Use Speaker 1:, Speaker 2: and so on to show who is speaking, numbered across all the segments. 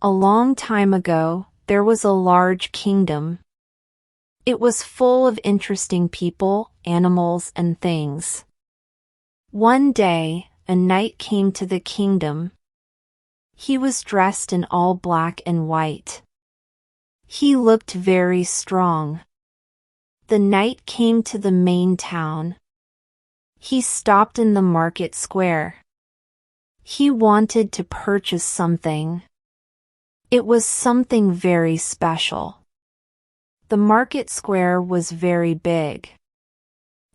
Speaker 1: A long time ago, there was a large kingdom. It was full of interesting people, animals, and things. One day, a knight came to the kingdom. He was dressed in all black and white. He looked very strong. The knight came to the main town. He stopped in the market square. He wanted to purchase something. It was something very special. The market square was very big.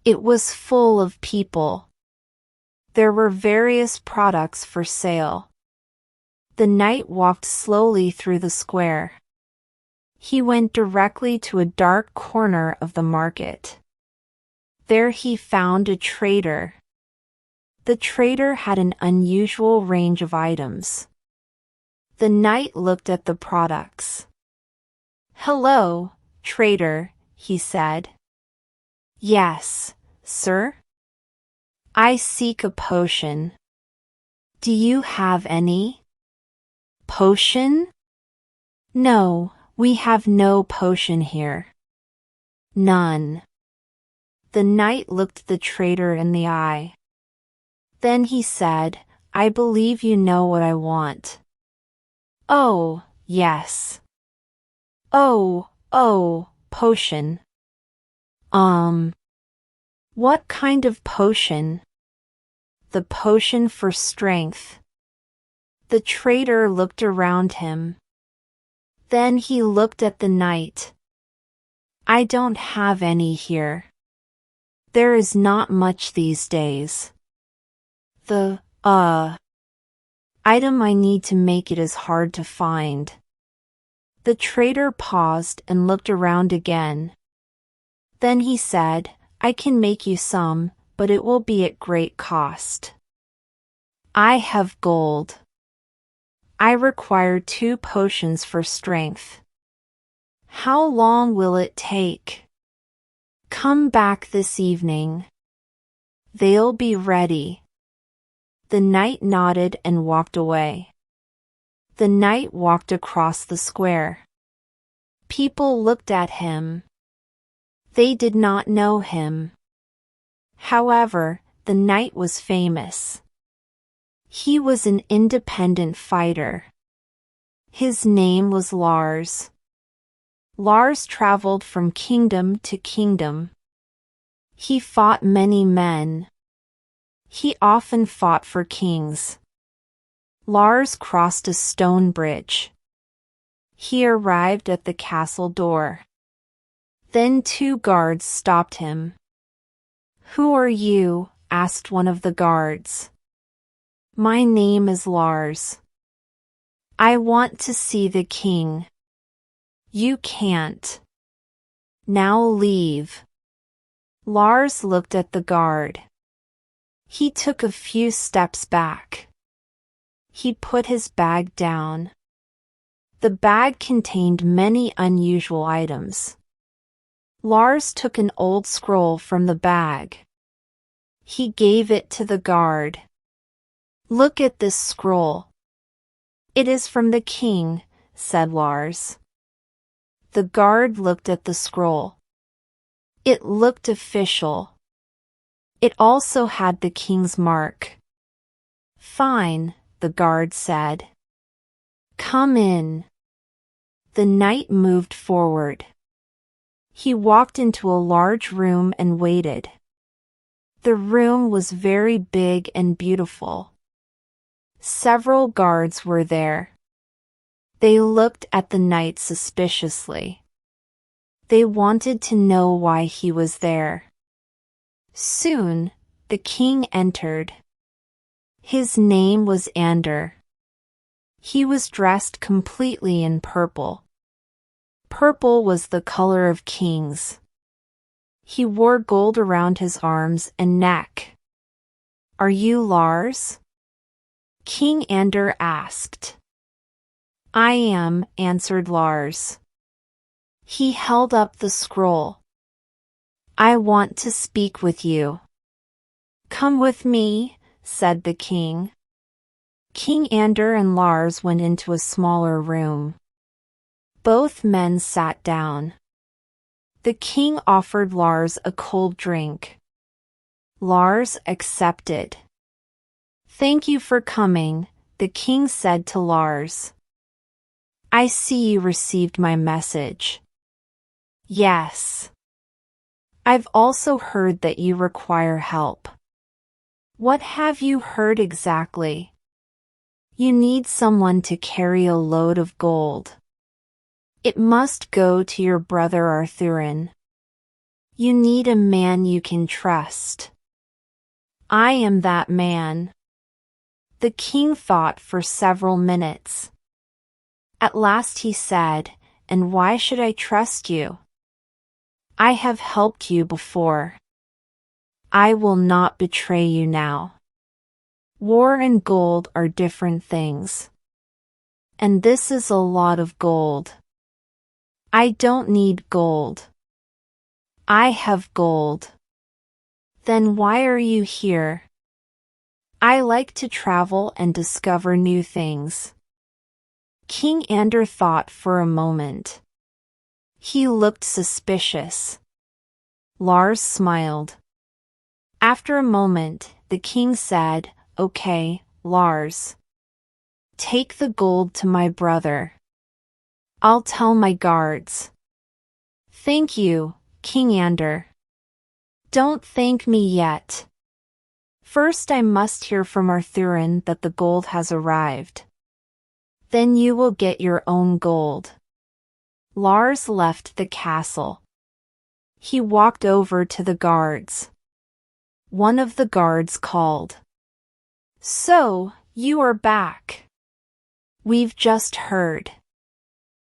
Speaker 1: It was full of people. There were various products for sale. The knight walked slowly through the square. He went directly to a dark corner of the market. There he found a trader. The trader had an unusual range of items. The knight looked at the products. "Hello, trader," he said. "Yes, sir? I seek a potion. Do you have any?" "Potion? No, we have no potion here." "None." The knight looked the trader in the eye. Then he said, "I believe you know what I want." "Oh, yes." Oh, potion. What kind of potion?" "The potion for strength." The trader looked around him. Then he looked at the knight. "I don't have any here. There is not much these days. The, item I need to make it is hard to find." The trader paused and looked around again. Then he said, "I can make you some, but it will be at great cost. I have gold. I require 2 potions for strength. How long will it take?" "Come back this evening. They'll be ready." The knight nodded and walked away. The knight walked across the square. People looked at him. They did not know him. However, the knight was famous. He was an independent fighter. His name was Lars. Lars traveled from kingdom to kingdom. He fought many men. He often fought for kings. Lars crossed a stone bridge. He arrived at the castle door. Then 2 guards stopped him. "Who are you?" asked one of the guards. "My name is Lars. I want to see the king." "You can't. Now leave." Lars looked at the guard. He took a few steps back. He put his bag down. The bag contained many unusual items. Lars took an old scroll from the bag. He gave it to the guard. "Look at this scroll." "It is from the king," said Lars. The guard looked at the scroll. It looked official. It also had the king's mark. "Fine," the guard said. "Come in." The knight moved forward. He walked into a large room and waited. The room was very big and beautiful. Several guards were there. They looked at the knight suspiciously. They wanted to know why he was there. Soon, the king entered. His name was Ander. He was dressed completely in purple. Purple was the color of kings. He wore gold around his arms and neck. "Are you Lars?" King Ander asked. "I am," answered Lars. He held up the scroll. "I want to speak with you." "Come with me," said the king. King Ander and Lars went into a smaller room. Both men sat down. The king offered Lars a cold drink. Lars accepted. "Thank you for coming," the king said to Lars. "I see you received my message." "Yes. I've also heard that you require help." "What have you heard exactly?" "You need someone to carry a load of gold. It must go to your brother Arthurin. You need a man you can trust." "I am that man." The king thought for several minutes. At last he said, "And why should I trust you? I have helped you before. I will not betray you now. War and gold are different things. And this is a lot of gold. I don't need gold. I have gold." "Then why are you here?" "I like to travel and discover new things." King Ander thought for a moment. He looked suspicious. Lars smiled. After a moment, the king said, "Okay, Lars. Take the gold to my brother. I'll tell my guards." "Thank you, King Ander." "Don't thank me yet. First I must hear from Arthurin that the gold has arrived. Then you will get your own gold." Lars left the castle. He walked over to the guards. One of the guards called. "So, you are back. We've just heard.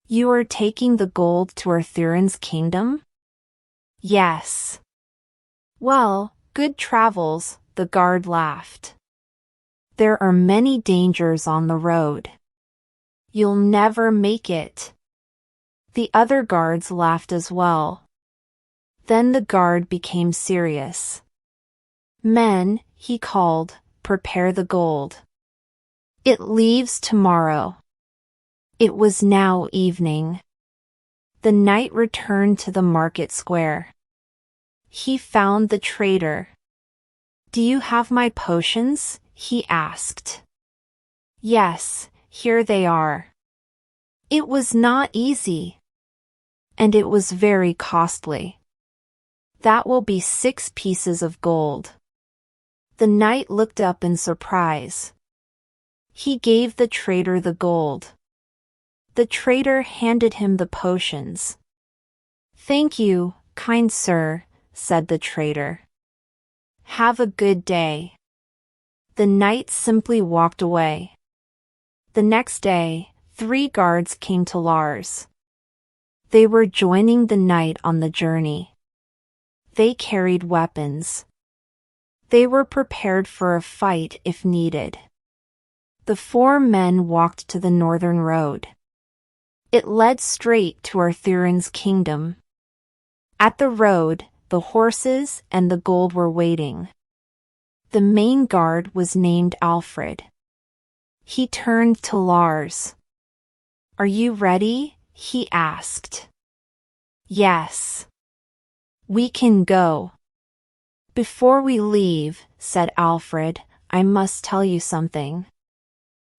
Speaker 1: You are taking the gold to Arthurin's kingdom?" "Yes." "Well, good travels," the guard laughed. "There are many dangers on the road. You'll never make it." The other guards laughed as well. Then the guard became serious. "Men," he called, "prepare the gold. It leaves tomorrow." It was now evening. The knight returned to the market square. He found the trader. "Do you have my potions?" he asked. "Yes, here they are." It was not easy. And it was very costly. "That will be 6 pieces of gold." The knight looked up in surprise. He gave the trader the gold. The trader handed him the potions. "Thank you, kind sir," said the trader. "Have a good day." The knight simply walked away. The next day, 3 guards came to Lars. They were joining the knight on the journey. They carried weapons. They were prepared for a fight if needed. The 4 men walked to the northern road. It led straight to Arthurin's kingdom. At the road, the horses and the gold were waiting. The main guard was named Alfred. He turned to Lars. "Are you ready?" he asked. "Yes. We can go." "Before we leave," said Alfred, "I must tell you something.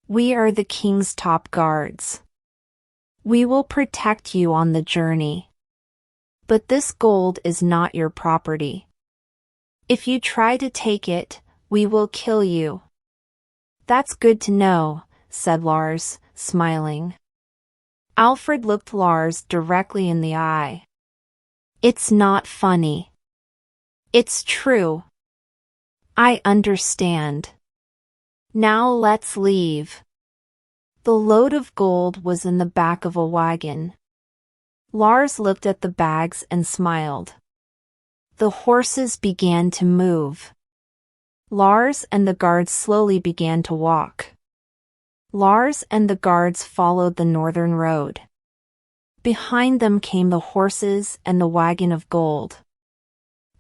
Speaker 1: We are the king's top guards. We will protect you on the journey. But this gold is not your property. If you try to take it, we will kill you." "That's good to know," said Lars, smiling. Alfred looked Lars directly in the eye. "It's not funny. It's true. I understand. Now let's leave." The load of gold was in the back of a wagon. Lars looked at the bags and smiled. The horses began to move. Lars and the guards slowly began to walk. Lars and the guards followed the northern road. Behind them came the horses and the wagon of gold.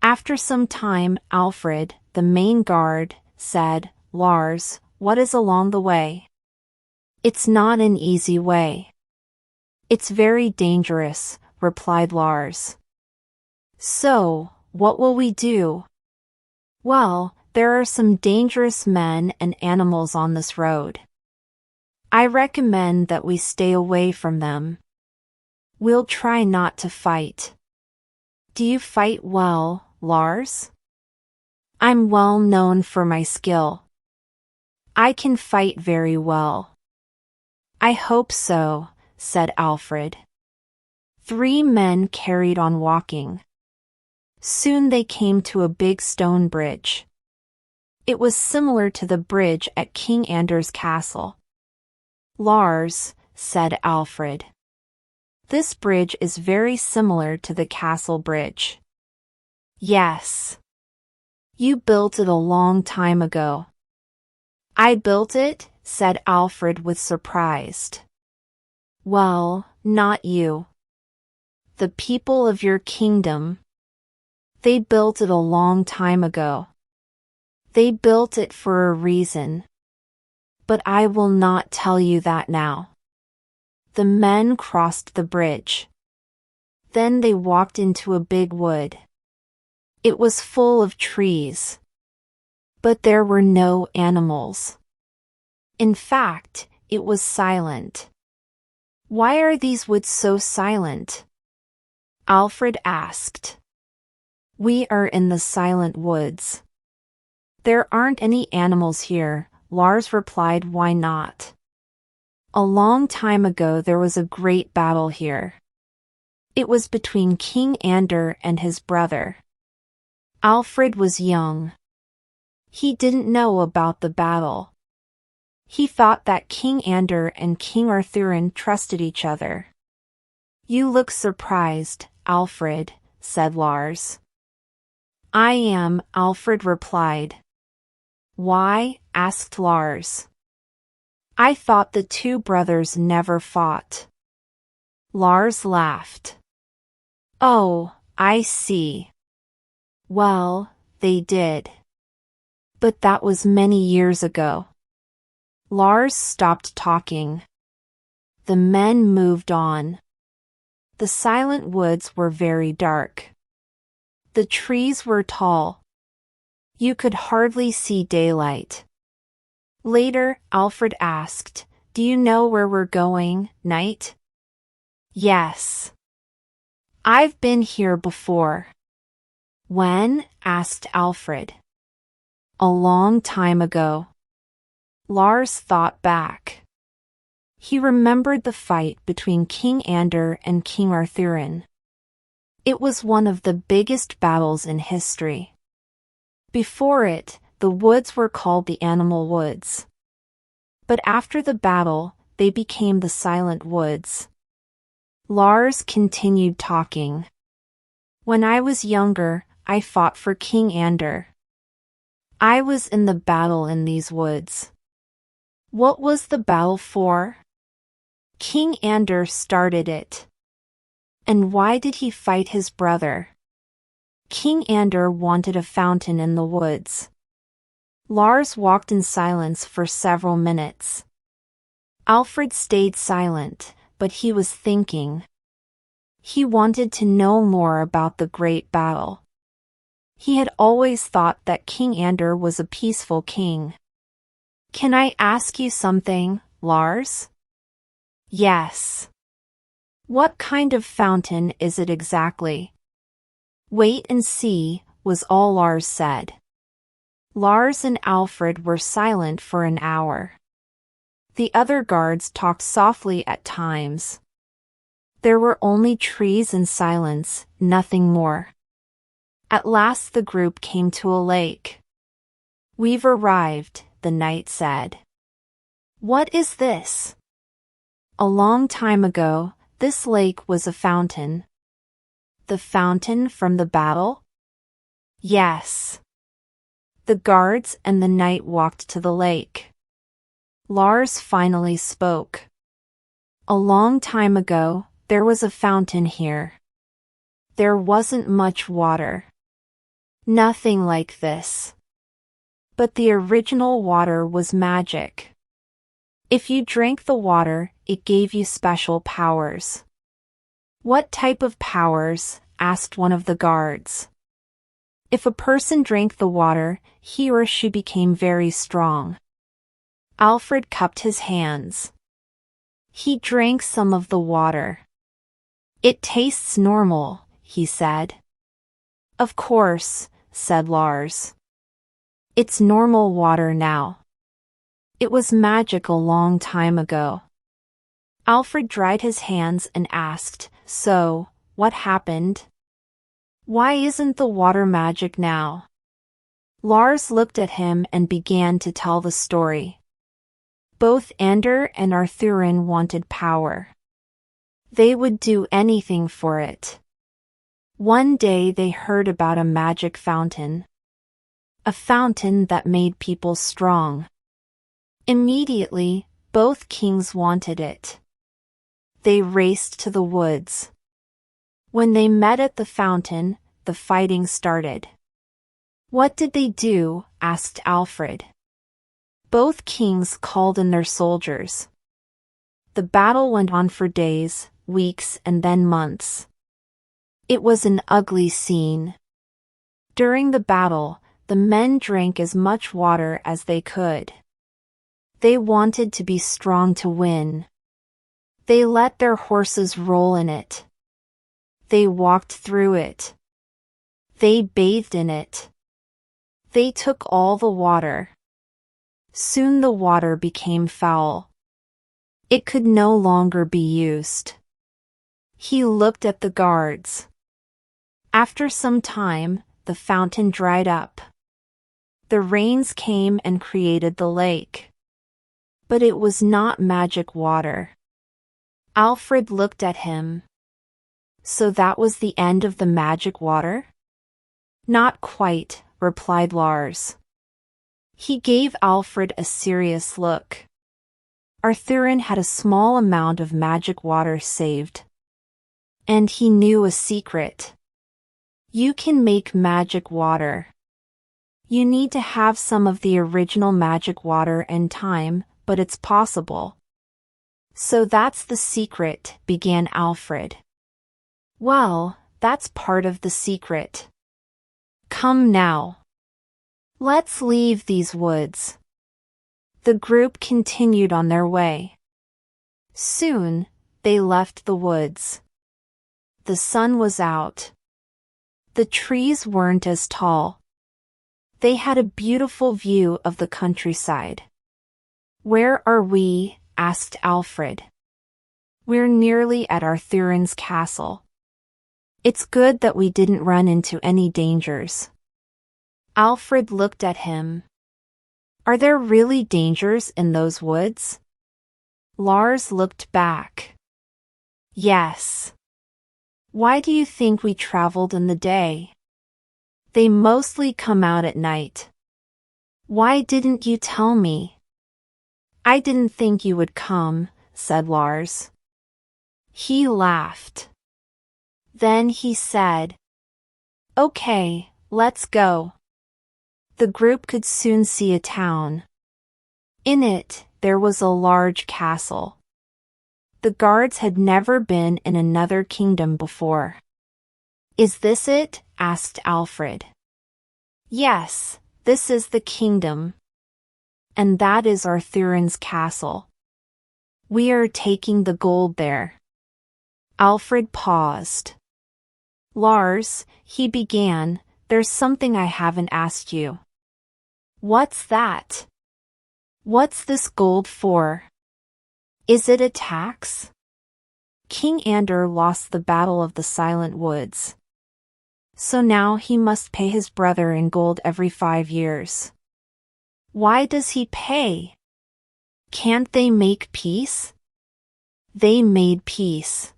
Speaker 1: After some time, Alfred, the main guard, said, "Lars, what is along the way? It's not an easy way. It's very dangerous, replied Lars. So, what will we do? Well, there are some dangerous men and animals on this road. I recommend that we stay away from them. We'll try not to fight. Do you fight well, Lars? I'm well known for my skill. I can fight very well. I hope so, said Alfred. 3 men carried on walking. Soon they came to a big stone bridge. It was similar to the bridge at King Anders' castle. Lars, said Alfred. This bridge is very similar to the castle bridge. Yes. You built it a long time ago. I built it, said Alfred with surprise. Well, not you. The people of your kingdom. They built it a long time ago. They built it for a reason. But I will not tell you that now. The men crossed the bridge. Then they walked into a big wood. It was full of trees. But there were no animals. In fact, it was silent. Why are these woods so silent? Alfred asked. We are in the silent woods. There aren't any animals here, Lars replied. Why not? A long time ago there was a great battle here. It was between King Ander and his brother. Alfred was young. He didn't know about the battle. He thought that King Ander and King Arthurin trusted each other. You look surprised, Alfred, said Lars. I am, Alfred replied. Why? Asked Lars. I thought the 2 brothers never fought. Lars laughed. Oh, I see. Well, they did. But that was many years ago. Lars stopped talking. The men moved on. The silent woods were very dark. The trees were tall. You could hardly see daylight. Later, Alfred asked, Do you know where we're going, Knight? Yes. I've been here before. When? Asked Alfred. A long time ago. Lars thought back. He remembered the fight between King Ander and King Arthurin. It was one of the biggest battles in history. Before it, the woods were called the Animal Woods. But after the battle, they became the Silent Woods. Lars continued talking. When I was younger, I fought for King Ander. I was in the battle in these woods. What was the battle for? King Ander started it. And why did he fight his brother? King Ander wanted a fountain in the woods. Lars walked in silence for several minutes. Alfred stayed silent, but he was thinking. He wanted to know more about the great battle. He had always thought that King Ander was a peaceful king. Can I ask you something, Lars? Yes. What kind of fountain is it exactly? Wait and see, was all Lars said. Lars and Alfred were silent for an hour. The other guards talked softly at times. There were only trees and silence, nothing more. At last the group came to a lake. We've arrived, the knight said. What is this? A long time ago, this lake was a fountain. The fountain from the battle? Yes. The guards and the knight walked to the lake. Lars finally spoke. A long time ago, there was a fountain here. There wasn't much water. Nothing like this. But the original water was magic. If you drank the water, it gave you special powers. What type of powers? Asked one of the guards. If a person drank the water, he or she became very strong. Alfred cupped his hands. He drank some of the water. It tastes normal, he said. Of course, said Lars. It's normal water now. It was magic a long time ago. Alfred dried his hands and asked, So, what happened? Why isn't the water magic now? Lars looked at him and began to tell the story. Both Ander and Arthurin wanted power. They would do anything for it. One day they heard about a magic fountain. A fountain that made people strong. Immediately, both kings wanted it. They raced to the woods. When they met at the fountain, the fighting started. What did they do? Asked Alfred. Both kings called in their soldiers. The battle went on for days, weeks, and then months. It was an ugly scene. During the battle, the men drank as much water as they could. They wanted to be strong to win. They let their horses roll in it. They walked through it. They bathed in it. They took all the water. Soon the water became foul. It could no longer be used. He looked at the guards. After some time, the fountain dried up. The rains came and created the lake. But it was not magic water. Alfred looked at him. So that was the end of the magic water? Not quite, replied Lars. He gave Alfred a serious look. Arthurin had a small amount of magic water saved. And he knew a secret. You can make magic water. You need to have some of the original magic water and time, but it's possible. So that's the secret, began Alfred. Well, that's part of the secret. Come now. Let's leave these woods. The group continued on their way. Soon, they left the woods. The sun was out. The trees weren't as tall. They had a beautiful view of the countryside. Where are we? Asked Alfred. We're nearly at Arthurin's castle. It's good that we didn't run into any dangers. Alfred looked at him. Are there really dangers in those woods? Lars looked back. Yes. Why do you think we traveled in the day? They mostly come out at night. Why didn't you tell me? I didn't think you would come, said Lars. He laughed. Then he said, Okay, let's go. The group could soon see a town. In it, there was a large castle. The guards had never been in another kingdom before. Is this it? Asked Alfred. Yes, this is the kingdom. And that is Arthurin's castle. We are taking the gold there. Alfred paused. Lars, he began, there's something I haven't asked you. What's that? What's this gold for? Is it a tax? King Ander lost the Battle of the Silent Woods. So now he must pay his brother in gold every 5 years. Why does he pay? Can't they make peace? They made peace.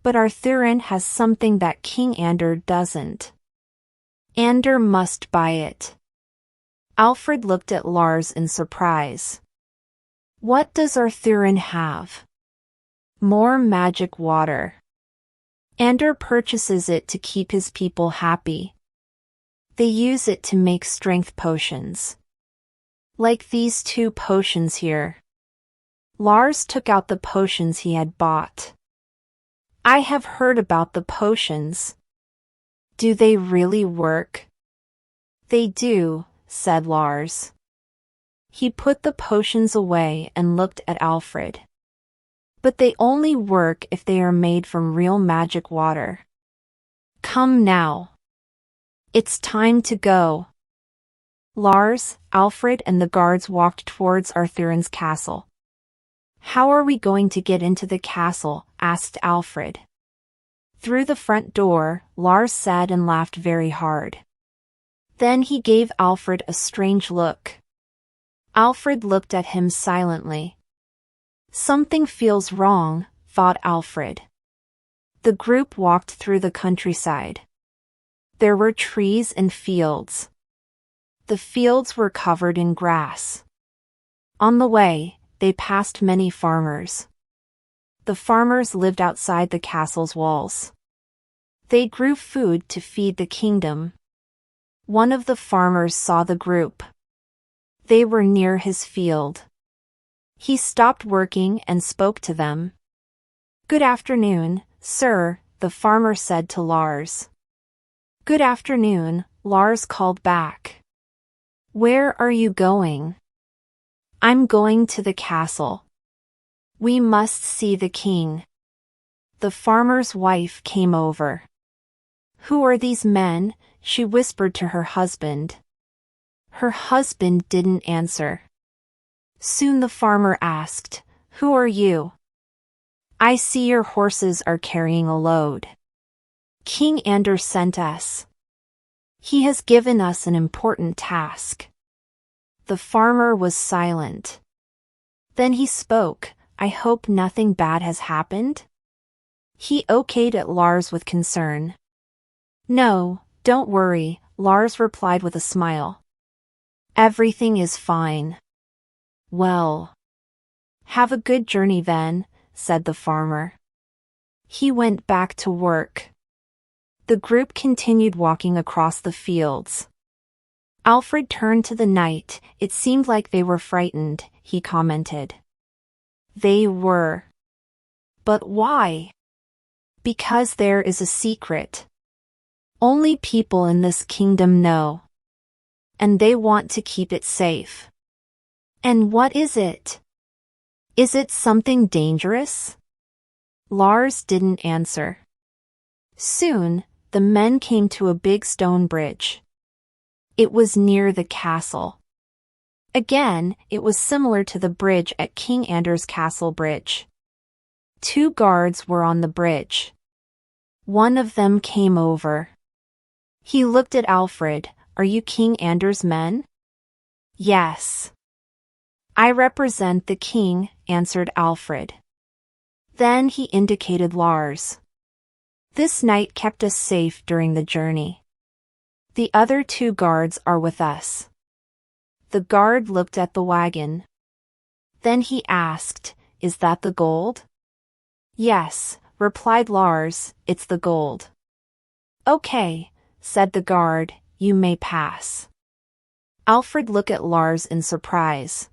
Speaker 1: But Arthurin has something that King Ander doesn't. Ander must buy it. Alfred looked at Lars in surprise. What does Arthurin have? More magic water. Ander purchases it to keep his people happy. They use it to make strength potions. Like these 2 potions here. Lars took out the potions he had bought. I have heard about the potions. Do they really work? They do, said Lars. He put the potions away and looked at Alfred. But they only work if they are made from real magic water. Come now. It's time to go. Lars, Alfred and the guards walked towards Arthur's castle. How are we going to get into the castle? Asked Alfred. Through the front door, Lars said and laughed very hard. Then he gave Alfred a strange look. Alfred looked at him silently. Something feels wrong, thought Alfred. The group walked through the countryside. There were trees and fields. The fields were covered in grass. On the way, they passed many farmers. The farmers lived outside the castle's walls. They grew food to feed the kingdom. One of the farmers saw the group. They were near his field. He stopped working and spoke to them. Good afternoon, sir, the farmer said to Lars. Good afternoon, Lars called back. Where are you going? I'm going to the castle. We must see the king. The farmer's wife came over. Who are these men? She whispered to her husband. Her husband didn't answer. Soon the farmer asked, Who are you? I see your horses are carrying a load. King Anders sent us. He has given us an important task. The farmer was silent. Then he spoke, I hope nothing bad has happened? He okayed at Lars with concern. No, don't worry, Lars replied with a smile. Everything is fine. Well. Have a good journey then, said the farmer. He went back to work. The group continued walking across the fields. Alfred turned to the knight. It seemed like they were frightened, he commented. They were. But why? Because there is a secret. Only people in this kingdom know. And they want to keep it safe. And what is it? Is it something dangerous? Lars didn't answer. Soon, the men came to a big stone bridge. It was near the castle. Again, it was similar to the bridge at King Anders' castle bridge. 2 guards were on the bridge. One of them came over. He looked at Alfred. Are you King Anders' men? Yes. I represent the king, answered Alfred. Then he indicated Lars. This knight kept us safe during the journey. The other 2 guards are with us. The guard looked at the wagon. Then he asked, Is that the gold? Yes, replied Lars, it's the gold. Okay, said the guard, you may pass. Alfred looked at Lars in surprise.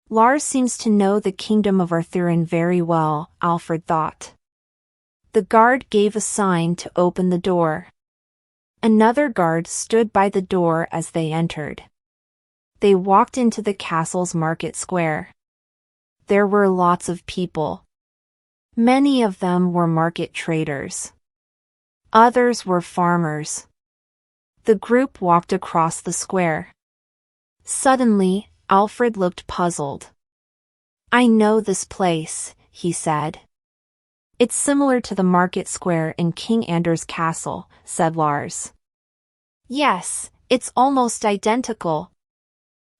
Speaker 1: Lars seems to know the kingdom of Arthurian very well, Alfred thought. The guard gave a sign to open the door. Another guard stood by the door as they entered. They walked into the castle's market square. There were lots of people. Many of them were market traders. Others were farmers. The group walked across the square. Suddenly, Alfred looked puzzled. I know this place, he said. It's similar to the market square in King Anders' castle, said Lars. Yes, it's almost identical.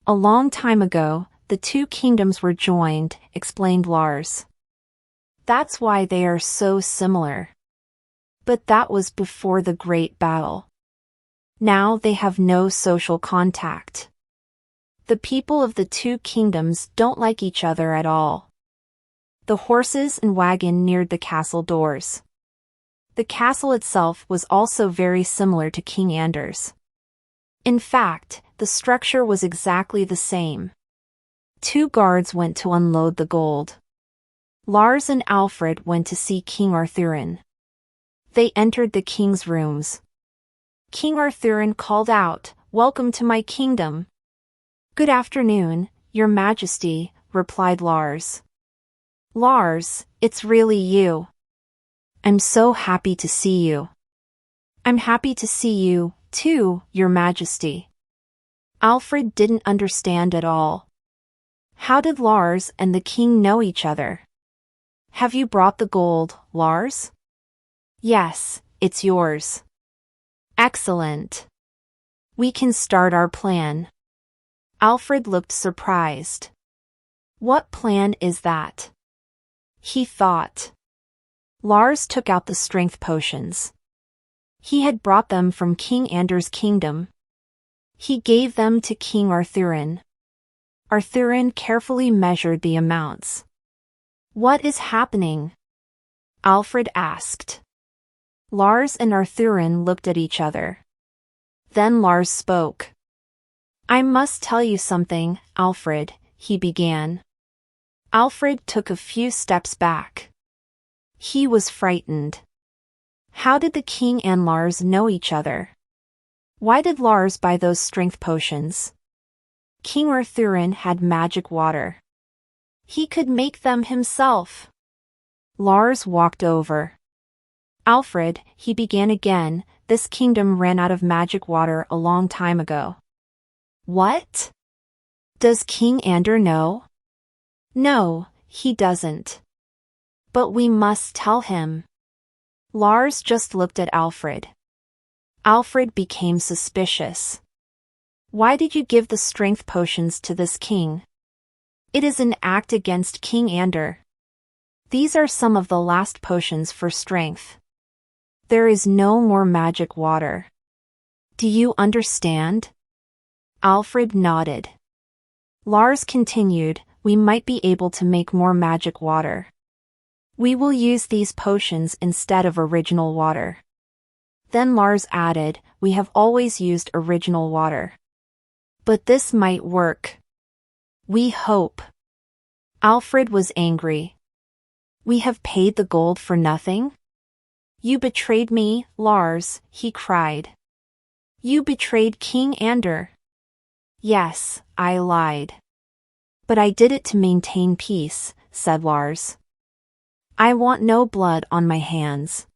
Speaker 1: A long time ago, the 2 kingdoms were joined, explained Lars. That's why they are so similar. But that was before the Great Battle. Now they have no social contact. The people of the 2 kingdoms don't like each other at all. The horses and wagon neared the castle doors. The castle itself was also very similar to King Anders. In fact, the structure was exactly the same. 2 guards went to unload the gold. Lars and Alfred went to see King Arthurin. They entered the king's rooms. King Arthurin called out, "Welcome to my kingdom." "Good afternoon, Your Majesty," replied Lars. "Lars, it's really you. I'm so happy to see you." "I'm happy to see you, too, Your Majesty." Alfred didn't understand at all. How did Lars and the king know each other? "Have you brought the gold, Lars?" "Yes, it's yours." "Excellent. We can start our plan." Alfred looked surprised. "What plan is that?" he thought. Lars took out the strength potions. He had brought them from King Ander's kingdom. He gave them to King Arthurin. Arthurin carefully measured the amounts. "What is happening?" Alfred asked. Lars and Arthurin looked at each other. Then Lars spoke. "I must tell you something, Alfred," he began. Alfred took a few steps back. He was frightened. How did the king and Lars know each other? Why did Lars buy those strength potions? King Arthurin had magic water. He could make them himself. Lars walked over. "Alfred," he began again, "this kingdom ran out of magic water a long time ago." "What? Does King Ander know?" "No, he doesn't. But we must tell him." Lars just looked at Alfred. Alfred became suspicious. "Why did you give the strength potions to this king?" "It is an act against King Ander. These are some of the last potions for strength. There is no more magic water. Do you understand?" Alfred nodded. Lars continued, "We might be able to make more magic water. We will use these potions instead of original water." Then Lars added, "We have always used original water. But this might work. We hope." Alfred was angry. "We have paid the gold for nothing? You betrayed me, Lars," he cried. "You betrayed King Ander." "Yes, I lied. But I did it to maintain peace," said Lars. "I want no blood on my hands."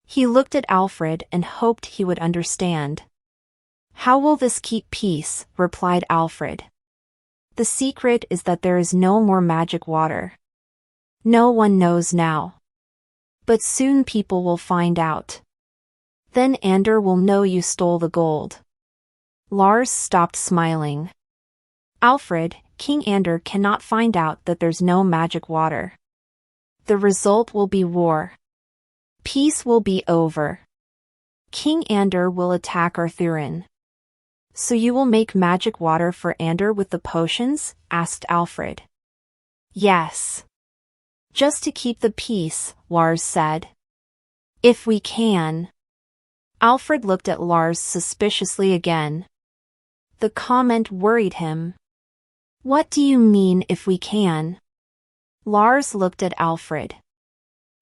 Speaker 1: He looked at Alfred and hoped he would understand. "How will this keep peace?" replied Alfred. "The secret is that there is no more magic water. No one knows now. But soon people will find out. Then Ander will know you stole the gold." Lars stopped smiling. "Alfred, King Ander cannot find out that there's no magic water. The result will be war. Peace will be over. King Ander will attack Arthurin." "So you will make magic water for Ander with the potions?" asked Alfred. "Yes. Just to keep the peace," Lars said. "If we can." Alfred looked at Lars suspiciously again. The comment worried him. "What do you mean, if we can?" Lars looked at Alfred.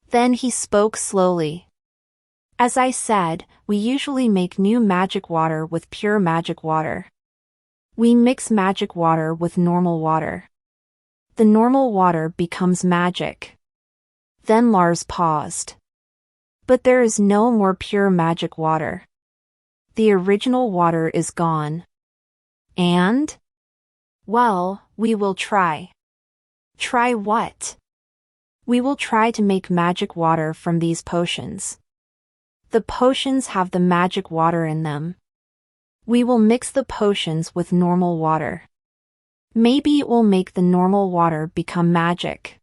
Speaker 1: Then he spoke slowly. "As I said, we usually make new magic water with pure magic water. We mix magic water with normal water. The normal water becomes magic." Then Lars paused. "But there is no more pure magic water. The original water is gone. And? Well, we will try." "Try what?" "We will try to make magic water from these potions. The potions have the magic water in them. We will mix the potions with normal water. Maybe it will make the normal water become magic."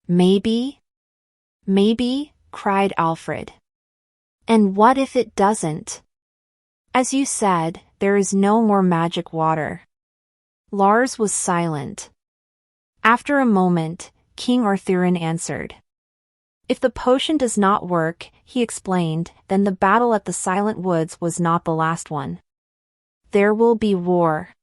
Speaker 1: "Maybe? Maybe?" cried Alfred. "And what if it doesn't?" "As you said, there is no more magic water." Lars was silent. After a moment, King Arthurin answered. "If the potion does not work," he explained, "then the battle at the Silent Woods was not the last one. There will be war.